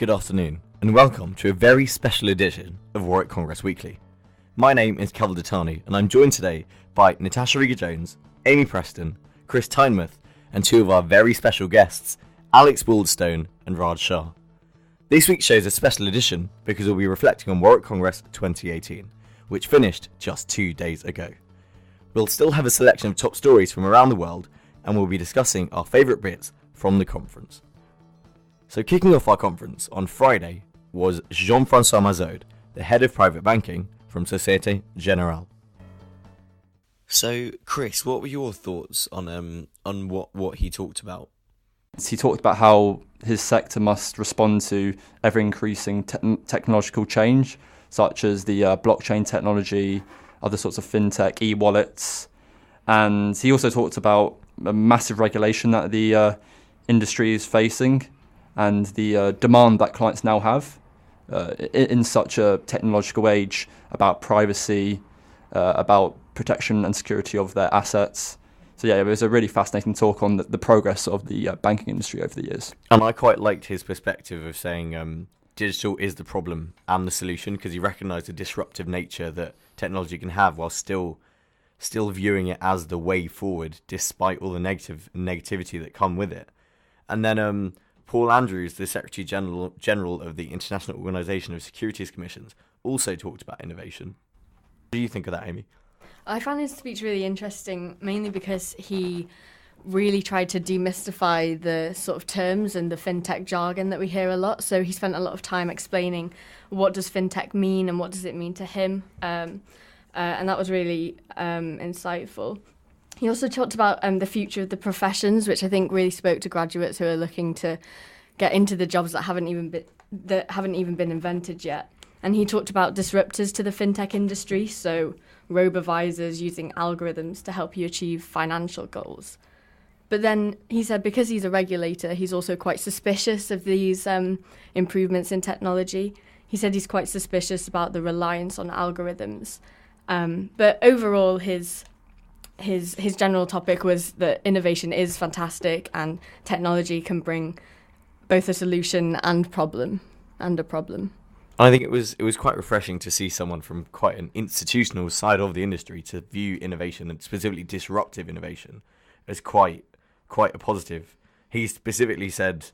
Good afternoon, and welcome to a very special edition of Warwick Congress Weekly. My name is Kelvin Detani, and I'm joined today by Natasha Rieger-Jones, Amy Preston, Chris Tynemouth, and two of our very special guests, Alex Balderstone and Raj Shah. This week's show is a special edition because we'll be reflecting on Warwick Congress 2018, which finished just 2 days ago. We'll still have a selection of top stories from around the world, and we'll be discussing our favourite bits from the conference. So kicking off our conference on Friday was Jean-François Mazaud, the head of private banking from Societe Generale. So, Chris, what were your thoughts on what he talked about? He talked about how his sector must respond to ever-increasing technological change, such as the blockchain technology, other sorts of fintech, e-wallets. And he also talked about a massive regulation that the industry is facing and the demand that clients now have in such a technological age about privacy, about protection and security of their assets. So yeah, it was a really fascinating talk on the progress of the banking industry over the years. And I quite liked his perspective of saying digital is the problem and the solution, because he recognised the disruptive nature that technology can have while still viewing it as the way forward, despite all the negativity that come with it. And then Paul Andrews, the Secretary General of the International Organisation of Securities Commissions, also talked about innovation. What do you think of that, Amy? I found his speech really interesting, mainly because he really tried to demystify the sort of terms and the fintech jargon that we hear a lot. So he spent a lot of time explaining what does fintech mean and what does it mean to him. And that was really insightful. He also talked about the future of the professions, which I think really spoke to graduates who are looking to get into the jobs that haven't even been invented yet. And he talked about disruptors to the fintech industry, so robo-advisors using algorithms to help you achieve financial goals. But then he said because he's a regulator, he's also quite suspicious of these improvements in technology. He said he's quite suspicious about the reliance on algorithms. But overall, his general topic was that innovation is fantastic and technology can bring both a solution and a problem. I think it was quite refreshing to see someone from quite an institutional side of the industry to view innovation, and specifically disruptive innovation, as quite a positive. He specifically said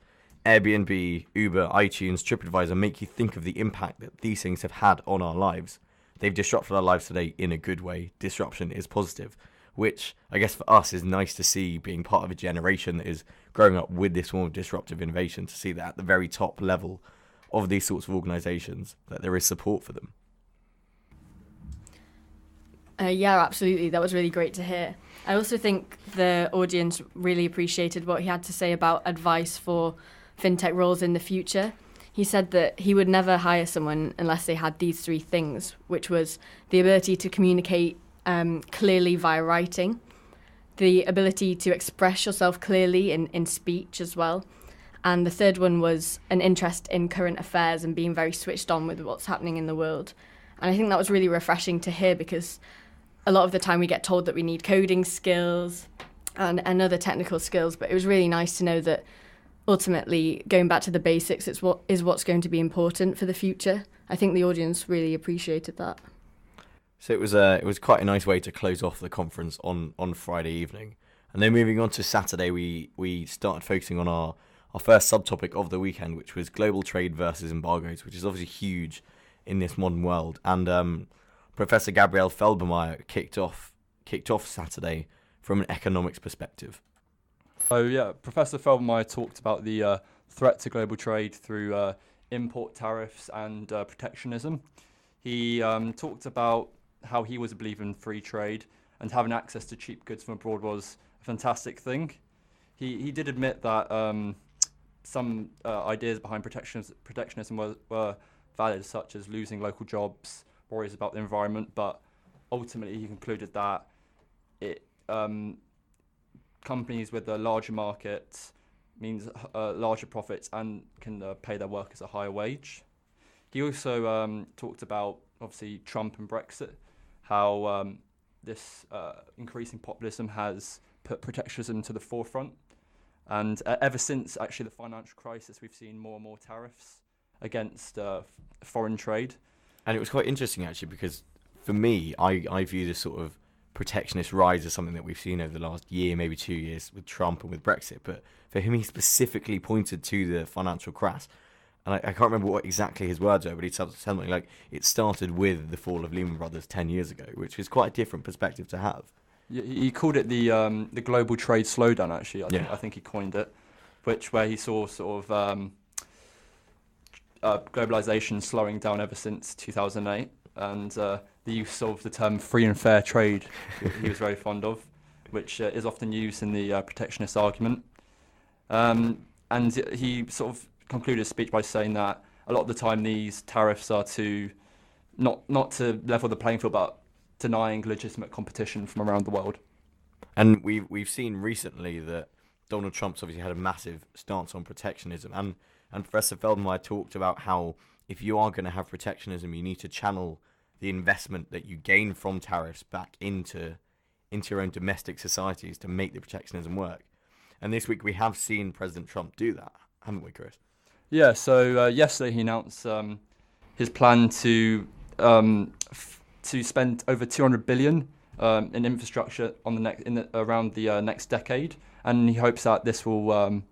Airbnb, Uber, iTunes, TripAdvisor make you think of the impact that these things have had on our lives. They've disrupted our lives today in a good way. Disruption is positive, which I guess for us is nice to see, being part of a generation that is growing up with this form of disruptive innovation, to see that at the very top level of these sorts of organisations, that there is support for them. Yeah, absolutely. That was really great to hear. I also think the audience really appreciated what he had to say about advice for fintech roles in the future. He said that he would never hire someone unless they had these three things, which was the ability to communicate clearly via writing, the ability to express yourself clearly in speech as well, and the third one was an interest in current affairs and being very switched on with what's happening in the world. And I think that was really refreshing to hear, because a lot of the time we get told that we need coding skills and other technical skills, but it was really nice to know that ultimately going back to the basics is what's going to be important for the future. I think the audience really appreciated that. So it was quite a nice way to close off the conference on Friday evening. And then moving on to Saturday, we started focusing on our first subtopic of the weekend, which was global trade versus embargoes, which is obviously huge in this modern world. And Professor Gabrielle Felbermeyer kicked off Saturday from an economics perspective. So yeah, Professor Felbermeyer talked about the threat to global trade through import tariffs and protectionism. He talked about how he was a believer in free trade, and having access to cheap goods from abroad was a fantastic thing. He did admit that some ideas behind protectionism were valid, such as losing local jobs, worries about the environment, but ultimately he concluded that companies with a larger market means larger profits and can pay their workers a higher wage. He also talked about, obviously, Trump and Brexit, how this increasing populism has put protectionism to the forefront. And ever since, actually, the financial crisis, we've seen more and more tariffs against foreign trade. And it was quite interesting, actually, because for me, I view this sort of protectionist rise as something that we've seen over the last year, maybe 2 years with Trump and with Brexit. But for him, he specifically pointed to the financial crash. And I can't remember what exactly his words were, but he said something like, it started with the fall of Lehman Brothers 10 years ago, which is quite a different perspective to have. He called it the global trade slowdown, actually. I think he coined it, where he saw sort of globalization slowing down ever since 2008, and the use of the term free and fair trade he was very fond of, which is often used in the protectionist argument. And he sort of concluded his speech by saying that a lot of the time these tariffs are to not to level the playing field, but denying legitimate competition from around the world. And we've seen recently that Donald Trump's obviously had a massive stance on protectionism, and Professor Feldmeyer talked about how if you are going to have protectionism, you need to channel the investment that you gain from tariffs back into your own domestic societies to make the protectionism work. And this week we have seen President Trump do that, haven't we, Chris? Yeah, so yesterday he announced his plan to spend over $200 billion in infrastructure around the next decade, and he hopes that this will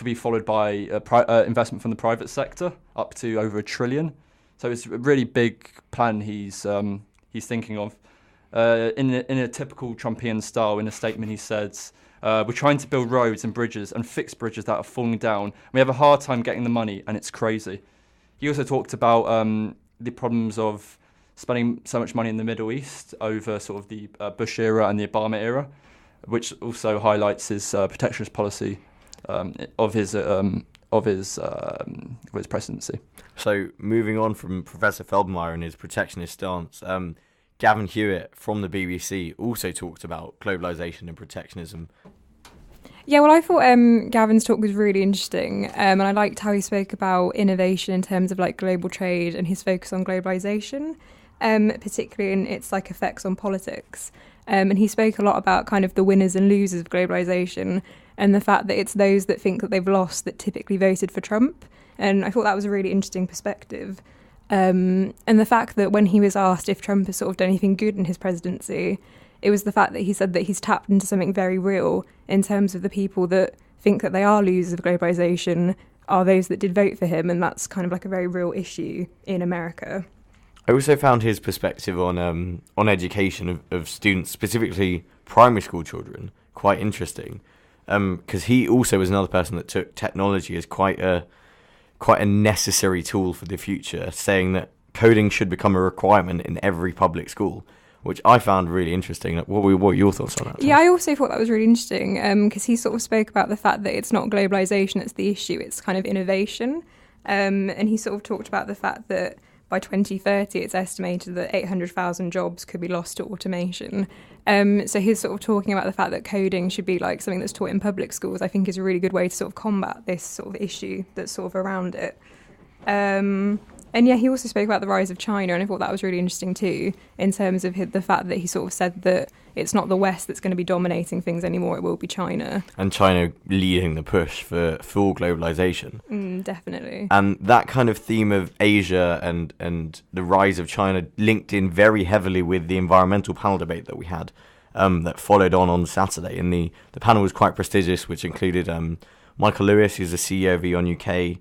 be followed by investment from the private sector up to over $1 trillion. So it's a really big plan he's thinking of. In a typical Trumpian style, in a statement he says, "We're trying to build roads and bridges and fix bridges that are falling down. We have a hard time getting the money, and it's crazy." He also talked about the problems of spending so much money in the Middle East over sort of the Bush era and the Obama era, which also highlights his protectionist policy of his presidency. So moving on from Professor Feldmeyer and his protectionist stance, Gavin Hewitt from the BBC also talked about globalisation and protectionism. Yeah, well, I thought Gavin's talk was really interesting, and I liked how he spoke about innovation in terms of like global trade and his focus on globalisation, particularly in its like effects on politics. And he spoke a lot about kind of the winners and losers of globalisation and the fact that it's those that think that they've lost that typically voted for Trump. And I thought that was a really interesting perspective. And the fact that when he was asked if Trump has sort of done anything good in his presidency, it was the fact that he said that he's tapped into something very real in terms of the people that think that they are losers of globalisation are those that did vote for him, and that's kind of like a very real issue in America. I also found his perspective on education of students, specifically primary school children, quite interesting, because he also was another person that took technology as quite a necessary tool for the future, saying that coding should become a requirement in every public school, which I found really interesting. What were your thoughts on that? Yeah, I also thought that was really interesting because he sort of spoke about the fact that it's not globalisation that's the issue, it's kind of innovation. And he sort of talked about the fact that by 2030, it's estimated that 800,000 jobs could be lost to automation. So he's sort of talking about the fact that coding should be like something that's taught in public schools, I think is a really good way to sort of combat this sort of issue that's sort of around it. And yeah, he also spoke about the rise of China, and I thought that was really interesting too, in terms of the fact that he sort of said that it's not the West that's going to be dominating things anymore, it will be China. And China leading the push for full globalisation. Definitely. And that kind of theme of Asia and the rise of China linked in very heavily with the environmental panel debate that we had that followed on Saturday. And the panel was quite prestigious, which included Michael Lewis, who's the CEO of E.ON UK,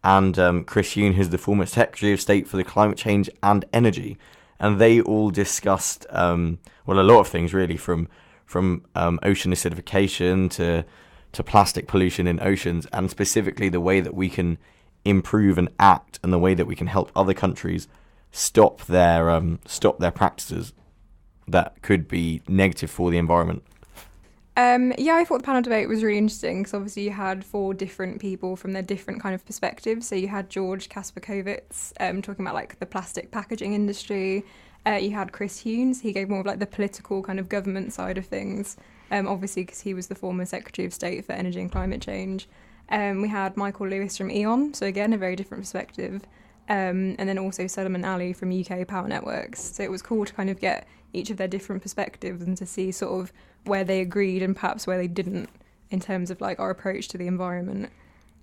and Chris Huhne, who's the former Secretary of State for the Climate Change and Energy. And they all discussed, a lot of things really, from ocean acidification to plastic pollution in oceans, and specifically the way that we can improve and act, and the way that we can help other countries stop their practices that could be negative for the environment. Yeah, I thought the panel debate was really interesting because obviously you had 4 different people from their different kind of perspectives. So you had George Kasperkovitz talking about like the plastic packaging industry. You had Chris Huhne, he gave more of like the political kind of government side of things, obviously because he was the former Secretary of State for Energy and Climate Change. We had Michael Lewis from E.ON, so again a very different perspective. And then also Solomon Ali from UK Power Networks. So it was cool to kind of get each of their different perspectives and to see sort of where they agreed and perhaps where they didn't in terms of like our approach to the environment.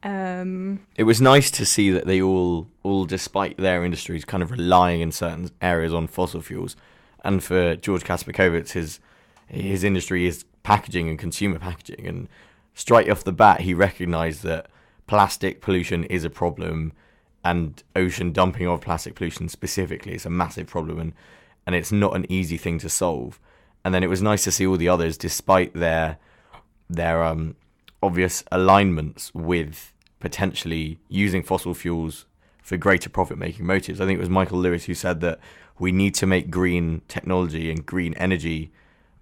It was nice to see that they all despite their industries, kind of relying in certain areas on fossil fuels. And for George Kasperkovitz, his industry is packaging and consumer packaging. And straight off the bat, he recognised that plastic pollution is a problem, and ocean dumping of plastic pollution specifically is a massive problem, and it's not an easy thing to solve. And then it was nice to see all the others, despite their obvious alignments with potentially using fossil fuels for greater profit-making motives. I think it was Michael Lewis who said that we need to make green technology and green energy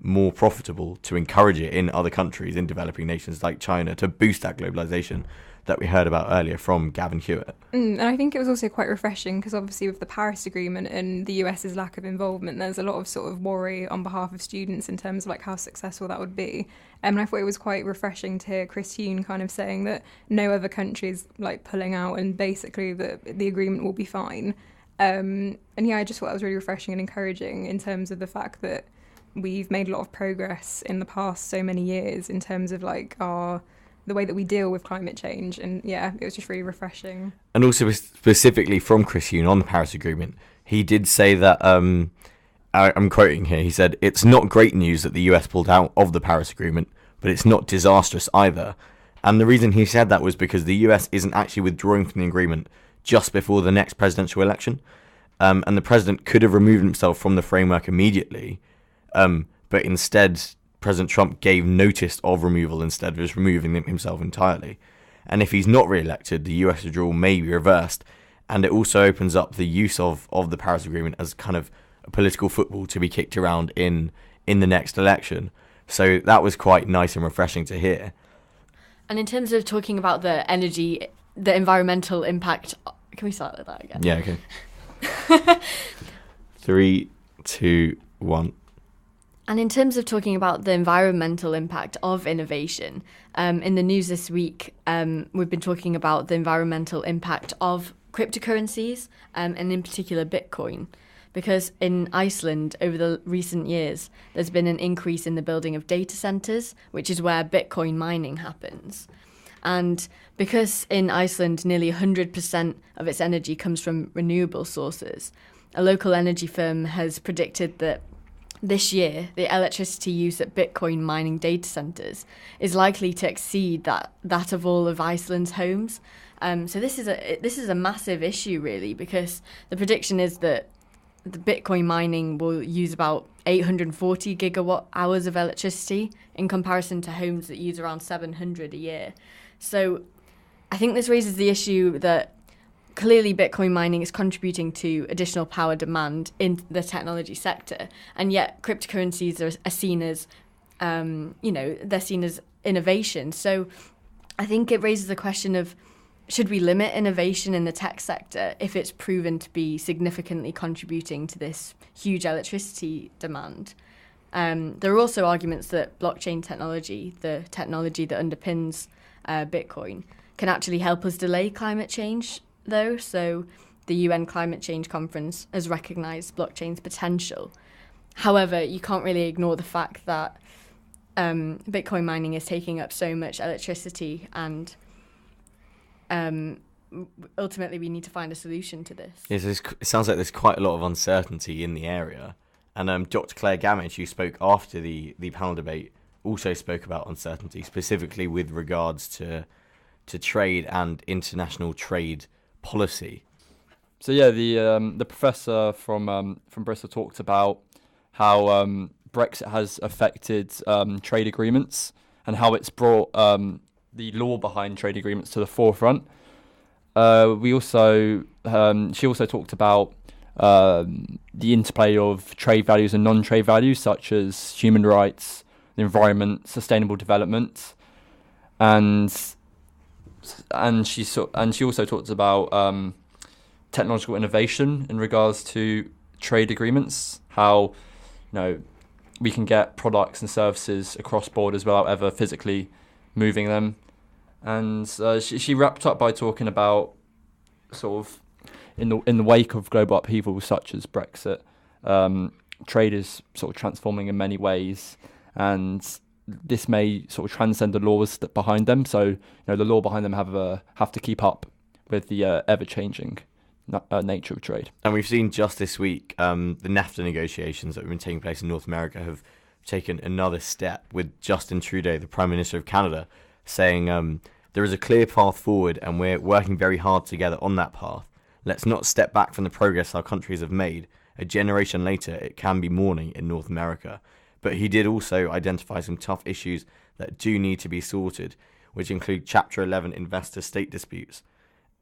more profitable to encourage it in other countries, in developing nations like China, to boost that globalization that we heard about earlier from Gavin Hewitt. And I think it was also quite refreshing because obviously with the Paris Agreement and the US's lack of involvement, there's a lot of sort of worry on behalf of students in terms of like how successful that would be. And I thought it was quite refreshing to hear Chris Huhne kind of saying that no other country's like pulling out and basically the agreement will be fine. And yeah, I just thought that was really refreshing and encouraging in terms of the fact that we've made a lot of progress in the past so many years in terms of like the way that we deal with climate change. And yeah, it was just really refreshing. And also specifically from Chris Huhne on the Paris Agreement, he did say that, I'm quoting here, he said, "It's not great news that the US pulled out of the Paris Agreement, but it's not disastrous either." And the reason he said that was because the US isn't actually withdrawing from the agreement just before the next presidential election. And the president could have removed himself from the framework immediately, but instead President Trump gave notice of removal instead of just removing himself entirely. And if he's not re-elected, the US withdrawal may be reversed. And it also opens up the use of the Paris Agreement as kind of a political football to be kicked around in the next election. So that was quite nice and refreshing to hear. And in terms of talking about the environmental impact, can we start with that again? Yeah, okay. 3, 2, 1. And in terms of talking about the environmental impact of innovation, in the news this week, we've been talking about the environmental impact of cryptocurrencies, and in particular Bitcoin. Because in Iceland, over the recent years, there's been an increase in the building of data centres, which is where Bitcoin mining happens. And because in Iceland, nearly 100% of its energy comes from renewable sources, a local energy firm has predicted that this year, the electricity use at Bitcoin mining data centres is likely to exceed that of all of Iceland's homes. So this is a massive issue, really, because the prediction is that the Bitcoin mining will use about 840 gigawatt hours of electricity in comparison to homes that use around 700 a year. So I think this raises the issue that clearly Bitcoin mining is contributing to additional power demand in the technology sector, and yet cryptocurrencies are seen as, they're seen as innovation. So I think it raises the question of, should we limit innovation in the tech sector if it's proven to be significantly contributing to this huge electricity demand? There are also arguments that blockchain technology, the technology that underpins Bitcoin, can actually help us delay climate change, though. So the UN Climate Change Conference has recognised blockchain's potential. However, you can't really ignore the fact that Bitcoin mining is taking up so much electricity, and ultimately we need to find a solution to this. Yes, it sounds like there's quite a lot of uncertainty in the area. And Dr. Claire Gamage, who spoke after the panel debate, also spoke about uncertainty, specifically with regards to trade and international trade policy. So yeah, the professor from Bristol talked about how Brexit has affected trade agreements and how it's brought the law behind trade agreements to the forefront. She also talked about the interplay of trade values and non-trade values, such as human rights, the environment, sustainable development, and she also talked about technological innovation in regards to trade agreements, how we can get products and services across borders without ever physically moving them. And she wrapped up by talking about sort of in the wake of global upheaval such as Brexit, trade is sort of transforming in many ways, and this may sort of transcend the laws that behind them. So the law behind them have to keep up with the ever-changing nature of trade. And we've seen just this week the NAFTA negotiations that have been taking place in North America have taken another step, with Justin Trudeau, the Prime Minister of Canada, saying there is a clear path forward and we're working very hard together on that path. Let's not step back from the progress our countries have made. A generation later, it can be morning in North America. But he did also identify some tough issues that do need to be sorted, which include Chapter 11 investor-state disputes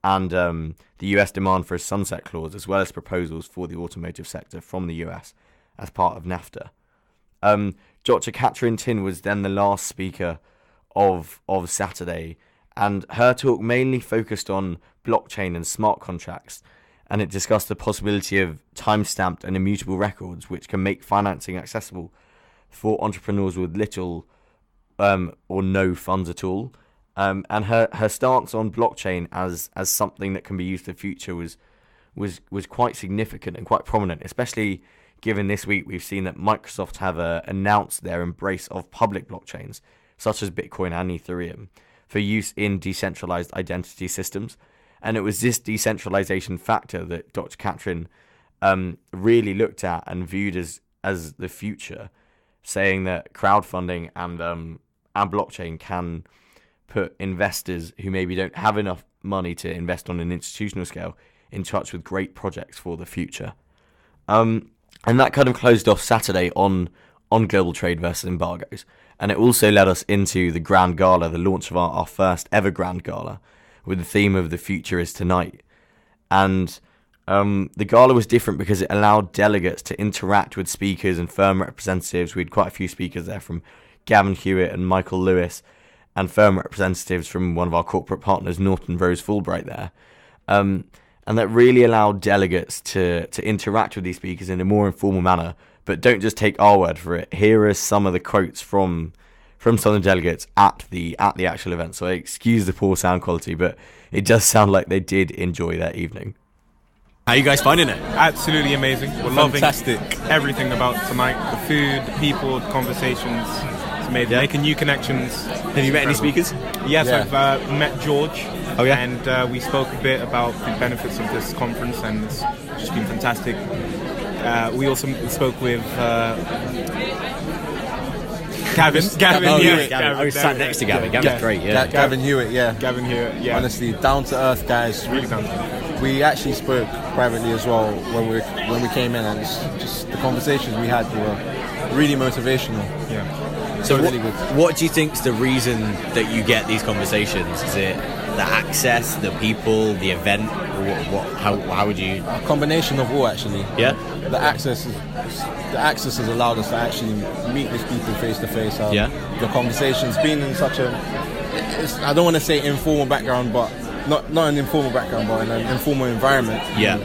and the US demand for a sunset clause, as well as proposals for the automotive sector from the US as part of NAFTA. Dr. Catherine Tin was then the last speaker of Saturday, and her talk mainly focused on blockchain and smart contracts, and it discussed the possibility of time-stamped and immutable records which can make financing accessible for entrepreneurs with little or no funds at all. And her stance on blockchain as something that can be used for the future was quite significant and quite prominent, especially given this week we've seen that Microsoft have announced their embrace of public blockchains, such as Bitcoin and Ethereum, for use in decentralized identity systems. And it was this decentralization factor that Dr. Catherine really looked at and viewed as the future, saying that crowdfunding and blockchain can put investors who maybe don't have enough money to invest on an institutional scale in touch with great projects for the future. And that kind of closed off Saturday on global trade versus embargoes. And it also led us into the Grand Gala, the launch of our first ever Grand Gala, with the theme of The Future is Tonight. And the gala was different because it allowed delegates to interact with speakers and firm representatives. We had quite a few speakers there from Gavin Hewitt and Michael Lewis, and firm representatives from one of our corporate partners, Norton Rose Fulbright there. And that really allowed delegates to interact with these speakers in a more informal manner. But don't just take our word for it. Here are some of the quotes from some of the delegates at the actual event. So I excuse the poor sound quality, but it does sound like they did enjoy their evening. How are you guys finding it? Absolutely amazing. We're Fantastic. loving everything about tonight. The food, the people, the conversations. It's amazing. Yeah. Making new connections. Have you met any speakers? Yes, Yeah. I've met George. Oh, yeah? And we spoke a bit about the benefits of this conference, and it's just been fantastic. We also spoke with Gavin. Gavin. I was sat next to Gavin. Gavin's great, yeah. Gavin Hewitt, yeah. Gavin here, yeah. Honestly, down to earth guys. Really down to earth. We actually spoke privately as well when we came in, and it's just the conversations we had were really motivational. Yeah. So really good. what do you think's the reason that you get these conversations? Is it the access, the people, the event? Or how would you? A combination of all, actually. Yeah. The access has allowed us to actually meet these people face to face. Yeah. The conversations, being in such I don't want to say informal background, but not an informal background, but in an informal environment. Yeah.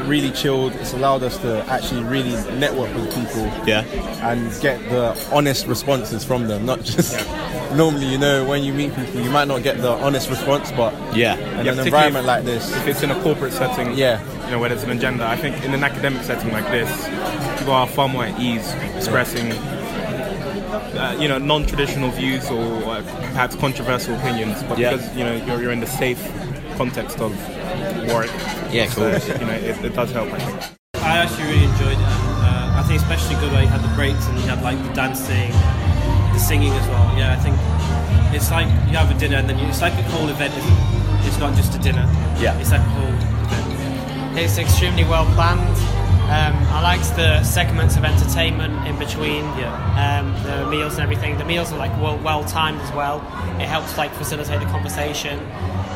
Really chilled. It's allowed us to actually really network with people. Yeah. And get the honest responses from them, not just normally, when you meet people, you might not get the honest response, but Yeah. in an environment like this, If it's in a corporate setting, where there's an agenda, I think in an academic setting like this, people are far more at ease expressing non-traditional views or perhaps controversial opinions, but because you're in the safe context of Warwick, Yeah, cool. so, it does help, I think. I actually really enjoyed it. I think especially good where you had the breaks and you had like the dancing, the singing as well. Yeah, I think it's like you have a dinner and then it's like a whole event. It's not just a dinner. Yeah. It's like a whole event. It's extremely well planned. I liked the segments of entertainment in between, the meals and everything. The meals are like well timed as well. It helps like facilitate the conversation,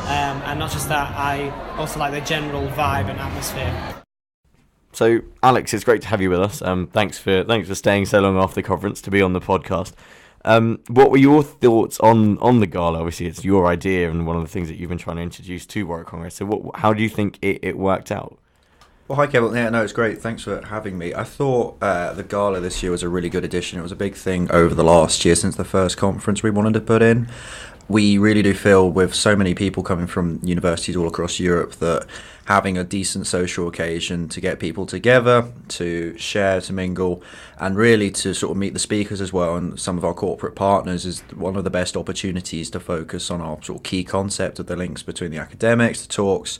and not just that. I also like the general vibe and atmosphere. So, Alex, it's great to have you with us. Thanks for staying so long after the conference to be on the podcast. What were your thoughts on the gala? Obviously, it's your idea and one of the things that you've been trying to introduce to Warwick Congress. So, how do you think it worked out? Well, hi, Kevin. Yeah, no, it's great. Thanks for having me. I thought the gala this year was a really good addition. It was a big thing over the last year since the first conference we wanted to put in. we really do feel, with so many people coming from universities all across Europe, that having a decent social occasion to get people together, to share, to mingle, and really to sort of meet the speakers as well and some of our corporate partners is one of the best opportunities to focus on our sort of key concept of the links between the academics, the talks,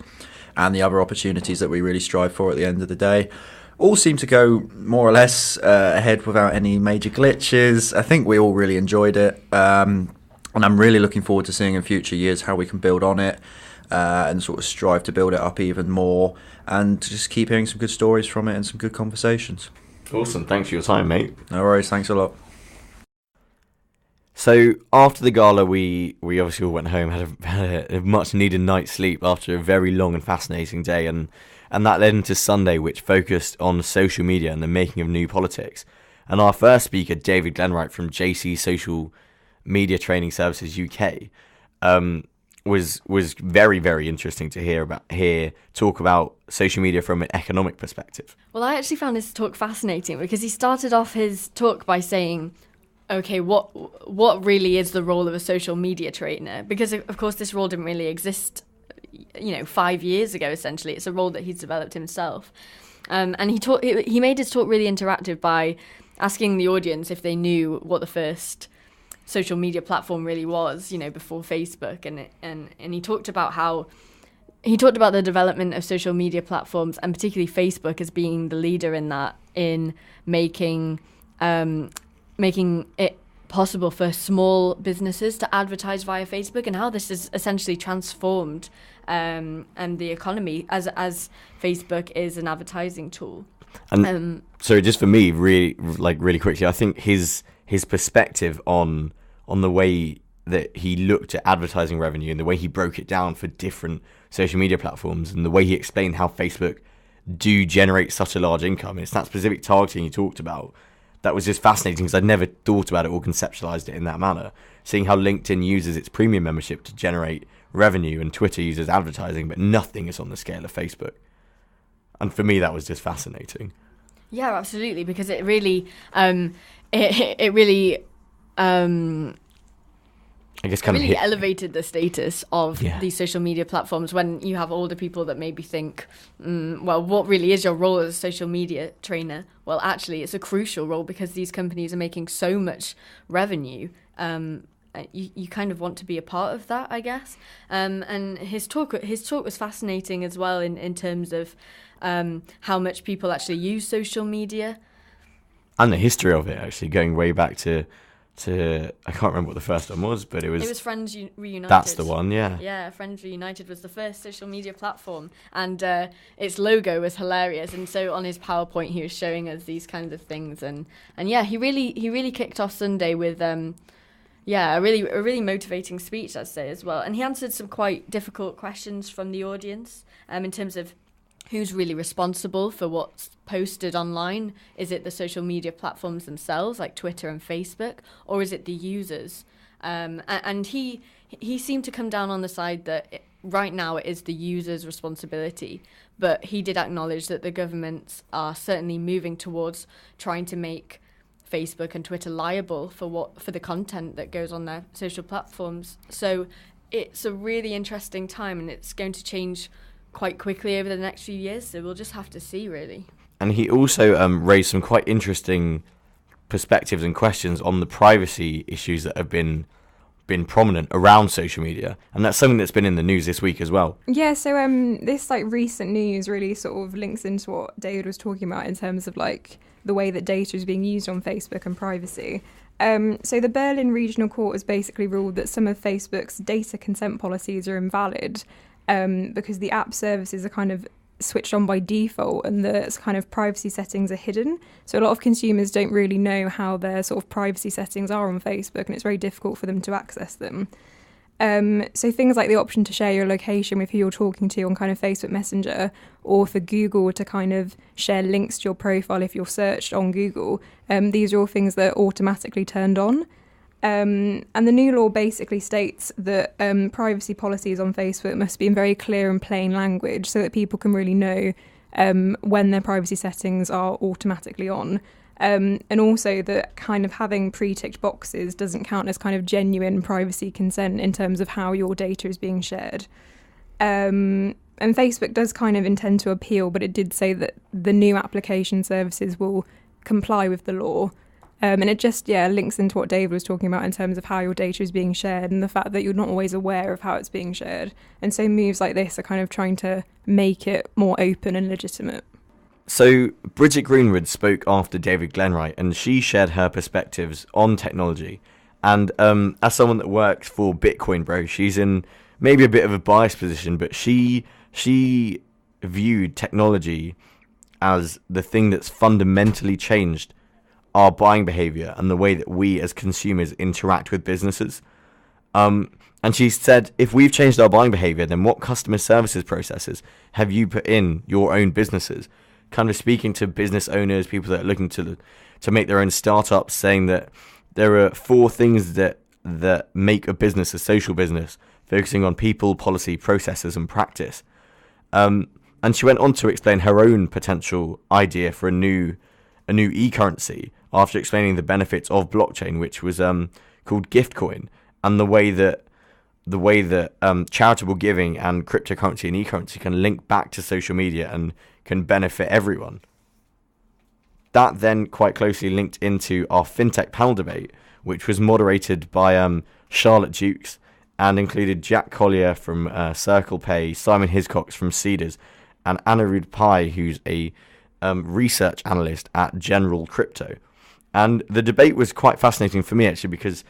and the other opportunities that we really strive for at the end of the day. All seem to go more or less ahead without any major glitches. I think we all really enjoyed it. And I'm really looking forward to seeing in future years how we can build on it and sort of strive to build it up even more and just keep hearing some good stories from it and some good conversations. Awesome. Thanks for your time, mate. No worries. Thanks a lot. So after the gala, we obviously all went home, had a much needed night's sleep after a very long and fascinating day, and that led into Sunday, which focused on social media and the making of new politics. And our first speaker, David Glenwright from JC Social Media Training Services UK, was very, very interesting to hear talk about social media from an economic perspective. Well, I actually found his talk fascinating because he started off his talk by saying, okay, what really is the role of a social media trainer? Because of course this role didn't really exist, 5 years ago. Essentially, it's a role that he's developed himself, and he made his talk really interactive by asking the audience if they knew what the first social media platform really was, before Facebook, and he talked about the development of social media platforms, and particularly Facebook as being the leader in that, in making it possible for small businesses to advertise via Facebook, and how this has essentially transformed and the economy as Facebook is an advertising tool. And so just for me, really quickly, I think his perspective on the way that he looked at advertising revenue and the way he broke it down for different social media platforms and the way he explained how Facebook do generate such a large income. It's that specific targeting he talked about that was just fascinating, because I'd never thought about it or conceptualized it in that manner. Seeing how LinkedIn uses its premium membership to generate revenue and Twitter uses advertising, but nothing is on the scale of Facebook. And for me, that was just fascinating. Yeah, absolutely, because it really, it really elevated the status of these social media platforms when you have older people that maybe think, well, what really is your role as a social media trainer? Well, actually, it's a crucial role because these companies are making so much revenue. You kind of want to be a part of that, I guess. And his talk was fascinating as well in terms of how much people actually use social media. And the history of it, actually, going way back to I can't remember what the first one was, but it was Friends Reunited. That's the one, yeah. Yeah, Friends Reunited was the first social media platform, and its logo was hilarious. And so on his PowerPoint, he was showing us these kinds of things, and yeah, he really kicked off Sunday with a really motivating speech, I'd say, as well. And he answered some quite difficult questions from the audience in terms of who's really responsible for what's posted online. Is it the social media platforms themselves, like Twitter and Facebook, or is it the users? And he seemed to come down on the side that right now it is the users' responsibility, but he did acknowledge that the governments are certainly moving towards trying to make Facebook and Twitter liable for the content that goes on their social platforms. So it's a really interesting time, and it's going to change quite quickly over the next few years, so we'll just have to see, really. And he also raised some quite interesting perspectives and questions on the privacy issues that have been prominent around social media, and that's something that's been in the news this week as well. Yeah, so this recent news really sort of links into what David was talking about in terms of the way that data is being used on Facebook and privacy. So the Berlin Regional Court has basically ruled that some of Facebook's data consent policies are invalid, because the app services are kind of switched on by default and the kind of privacy settings are hidden. So a lot of consumers don't really know how their sort of privacy settings are on Facebook, and it's very difficult for them to access them. So things like the option to share your location with who you're talking to on kind of Facebook Messenger, or for Google to kind of share links to your profile if you're searched on Google, these are all things that are automatically turned on. And the new law basically states that privacy policies on Facebook must be in very clear and plain language so that people can really know when their privacy settings are automatically on. And also that kind of having pre-ticked boxes doesn't count as kind of genuine privacy consent in terms of how your data is being shared. And Facebook does kind of intend to appeal, but it did say that the new application services will comply with the law. And it just, links into what David was talking about in terms of how your data is being shared and the fact that you're not always aware of how it's being shared. And so moves like this are kind of trying to make it more open and legitimate. So Bridget Greenwood spoke after David Glenwright, and she shared her perspectives on technology. And as someone that works for Bitcoin Bro, she's in maybe a bit of a biased position, but she viewed technology as the thing that's fundamentally changed our buying behavior and the way that we as consumers interact with businesses. And she said, if we've changed our buying behavior, then what customer services processes have you put in your own businesses? Kind of speaking to business owners, people that are looking to make their own startups, saying that there are 4 things that make a business a social business, focusing on people, policy, processes, and practice. And she went on to explain her own potential idea for a new e-currency after explaining the benefits of blockchain, which was called Giftcoin, and the way that charitable giving and cryptocurrency and e-currency can link back to social media and can benefit everyone. That then quite closely linked into our fintech panel debate, which was moderated by Charlotte Dukes and included Jack Collier from Circle Pay, Simon Hiscox from Cedars, and Anirudh Pai, who's a research analyst at General Crypto. And the debate was quite fascinating for me, actually, because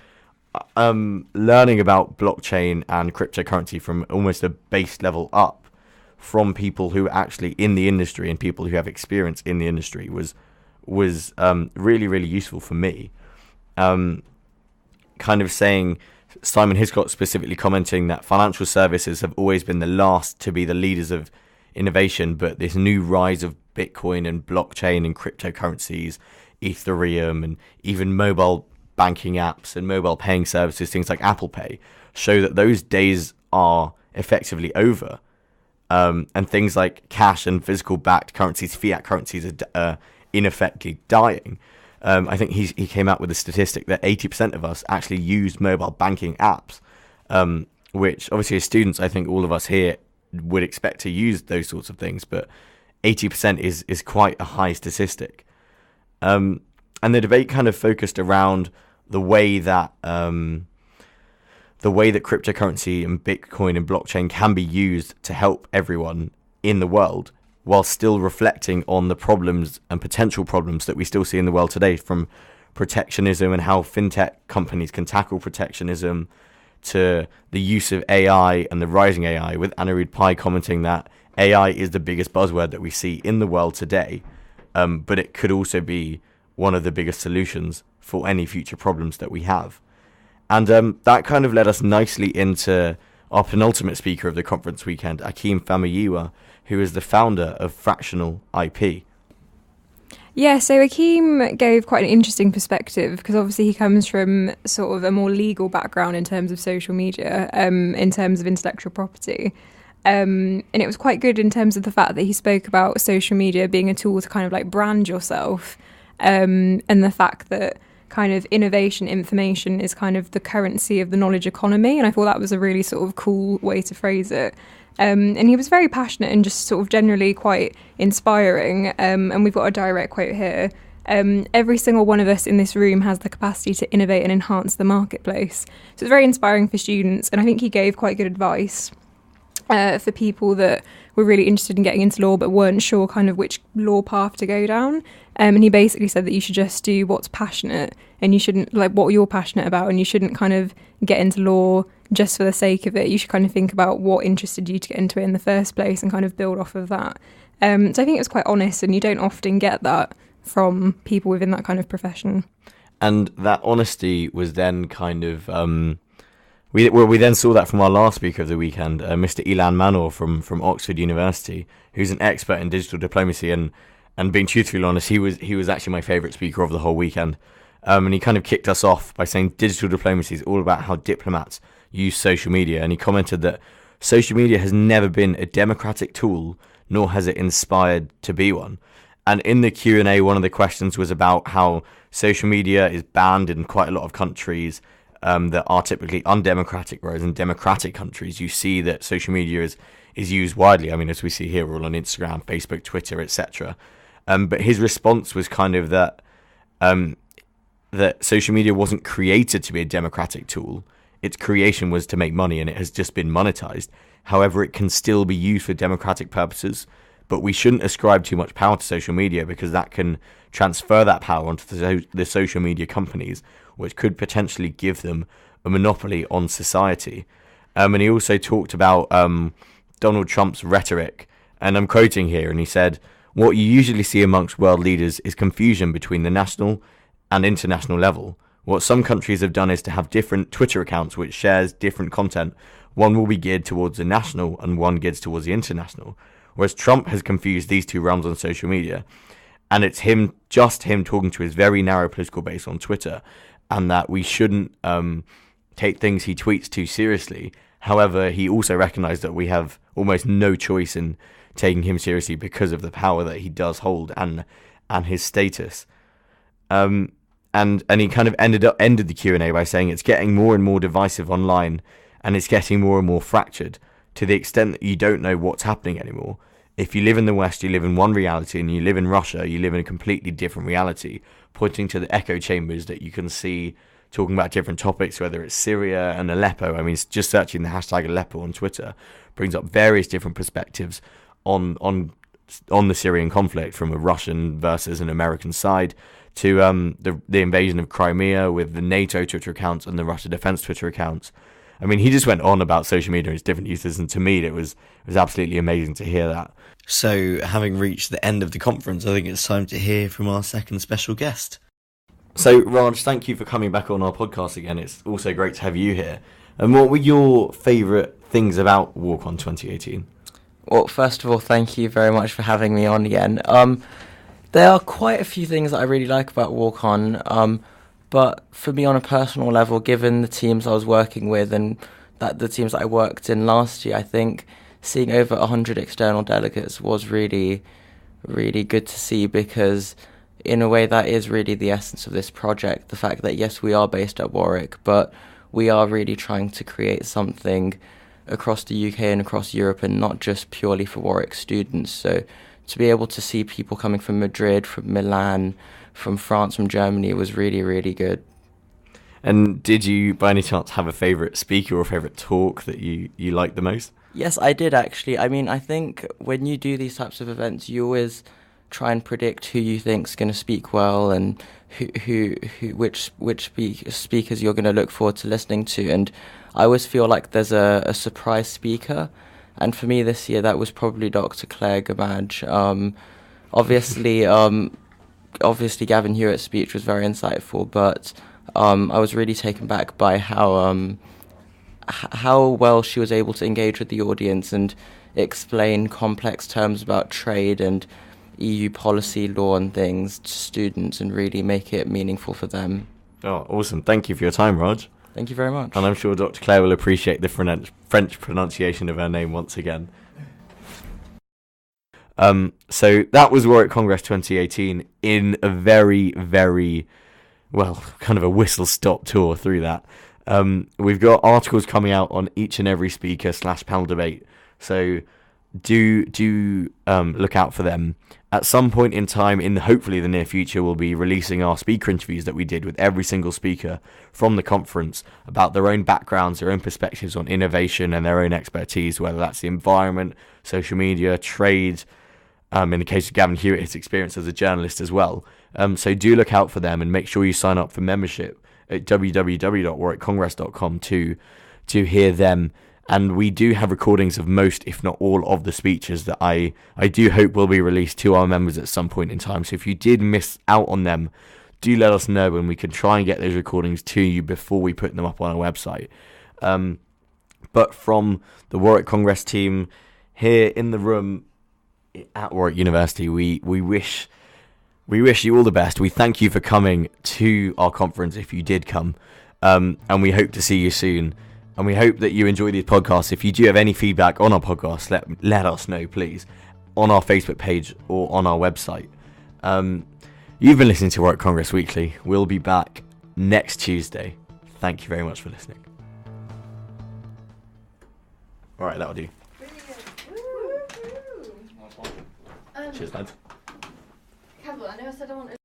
learning about blockchain and cryptocurrency from almost a base level up from people who are actually in the industry and people who have experience in the industry was really, really useful for me. Kind of saying, Simon Hiscox specifically commenting that financial services have always been the last to be the leaders of innovation, but this new rise of Bitcoin and blockchain and cryptocurrencies, Ethereum, and even mobile banking apps and mobile paying services, things like Apple Pay, show that those days are effectively over. And things like cash and physical backed currencies, fiat currencies, are in effect dying. I think he came out with a statistic that 80% of us actually use mobile banking apps, which obviously as students, I think all of us here would expect to use those sorts of things, but 80% is quite a high statistic. And the debate kind of focused around the way that cryptocurrency and Bitcoin and blockchain can be used to help everyone in the world, while still reflecting on the problems and potential problems that we still see in the world today, from protectionism and how fintech companies can tackle protectionism to the use of AI and the rising AI, with Anirudh Pai commenting that AI is the biggest buzzword that we see in the world today, but it could also be one of the biggest solutions for any future problems that we have. And that kind of led us nicely into our penultimate speaker of the conference weekend, Akeem Famuyiwa, who is the founder of Fractional IP. Yeah, so Akeem gave quite an interesting perspective, because obviously he comes from sort of a more legal background in terms of social media, in terms of intellectual property. And it was quite good in terms of the fact that he spoke about social media being a tool to kind of like brand yourself, and the fact that kind of innovation information is kind of the currency of the knowledge economy. And I thought that was a really sort of cool way to phrase it. And he was very passionate and just sort of generally quite inspiring. And we've got a direct quote here. Every single one of us in this room has the capacity to innovate and enhance the marketplace. So it's very inspiring for students. And I think he gave quite good advice for people that were really interested in getting into law but weren't sure kind of which law path to go down. And he basically said that you should just do what's passionate, and you shouldn't, like, what you're passionate about, and you shouldn't kind of get into law just for the sake of it. You should kind of think about what interested you to get into it in the first place and kind of build off of that. So I think it was quite honest, and you don't often get that from people within that kind of profession. And that honesty was then kind of... We then saw that from our last speaker of the weekend, Mr. Ilan Manor from Oxford University, who's an expert in digital diplomacy, and being truthfully honest, he was actually my favourite speaker of the whole weekend. And he kind of kicked us off by saying digital diplomacy is all about how diplomats use social media. And he commented that social media has never been a democratic tool, nor has it inspired to be one. And in the Q&A, one of the questions was about how social media is banned in quite a lot of countries that are typically undemocratic, whereas in democratic countries, you see that social media is used widely. I mean, as we see here, we're all on Instagram, Facebook, Twitter, etc. But his response was kind of that that social media wasn't created to be a democratic tool. Its creation was to make money, and it has just been monetized. However, it can still be used for democratic purposes, but we shouldn't ascribe too much power to social media, because that can transfer that power onto the social media companies, which could potentially give them a monopoly on society. And he also talked about Donald Trump's rhetoric, and I'm quoting here, and he said, "What you usually see amongst world leaders is confusion between the national and international level. What some countries have done is to have different Twitter accounts which shares different content. One will be geared towards the national and one geared towards the international. Whereas Trump has confused these two realms on social media. And it's just him talking to his very narrow political base on Twitter, and that we shouldn't take things he tweets too seriously. However, he also recognised that we have almost no choice in taking him seriously because of the power that he does hold and his status. And he kind of ended the Q&A by saying it's getting more and more divisive online, and it's getting more and more fractured to the extent that you don't know what's happening anymore. If you live in the West, you live in one reality, and you live in Russia, you live in a completely different reality, pointing to the echo chambers that you can see talking about different topics, whether it's Syria and Aleppo. I mean, just searching the hashtag Aleppo on Twitter brings up various different perspectives on the Syrian conflict, from a Russian versus an American side, to the invasion of Crimea with the NATO Twitter accounts and the Russia Defense Twitter accounts. I mean, he just went on about social media and its different uses, and to me, it was absolutely amazing to hear that. So, having reached the end of the conference, I think it's time to hear from our second special guest. So, Raj, thank you for coming back on our podcast again. It's also great to have you here. And what were your favourite things about WalkOn 2018? Well, first of all, thank you very much for having me on again. There are quite a few things that I really like about WalkOn, but for me on a personal level, given the teams I was working with and that the teams that I worked in last year, I think seeing over 100 external delegates was really, really good to see, because in a way that is really the essence of this project. The fact that, yes, we are based at Warwick, but we are really trying to create something across the UK and across Europe, and not just purely for Warwick students. So to be able to see people coming from Madrid, from Milan, from France, from Germany, was really, really good. And did you, by any chance, have a favourite speaker or favourite talk that you liked the most? Yes, I did actually. I mean, I think when you do these types of events, you always try and predict who you think's going to speak well, and which speakers you're going to look forward to listening to. And I always feel like there's a surprise speaker. And for me this year, that was probably Dr. Claire Gamage. Obviously, Gavin Hewitt's speech was very insightful, but I was really taken back by how well she was able to engage with the audience and explain complex terms about trade and EU policy, law and things to students, and really make it meaningful for them. Oh, awesome. Thank you for your time, Raj. Thank you very much. And I'm sure Dr. Claire will appreciate the French pronunciation of her name once again. So that was Warwick Congress 2018 in a very, very, well, kind of a whistle-stop tour through that. We've got articles coming out on each and every speaker / panel debate, so do look out for them. At some point in time, in hopefully the near future, we'll be releasing our speaker interviews that we did with every single speaker from the conference about their own backgrounds, their own perspectives on innovation and their own expertise, whether that's the environment, social media, trade, in the case of Gavin Hewitt, his experience as a journalist as well. So do look out for them, and make sure you sign up for membership at www.warwickcongress.com to hear them. And we do have recordings of most, if not all, of the speeches that I do hope will be released to our members at some point in time. So if you did miss out on them, do let us know, and we can try and get those recordings to you before we put them up on our website. But from the Warwick Congress team here in the room at Warwick University, we wish you all the best. We thank you for coming to our conference if you did come, and we hope to see you soon. And we hope that you enjoy these podcasts. If you do have any feedback on our podcast, let us know, please, on our Facebook page or on our website. You've been listening to Warwick Congress Weekly. We'll be back next Tuesday. Thank you very much for listening. All right, that'll do. Cheers, lads. Campbell, I know I said I wanted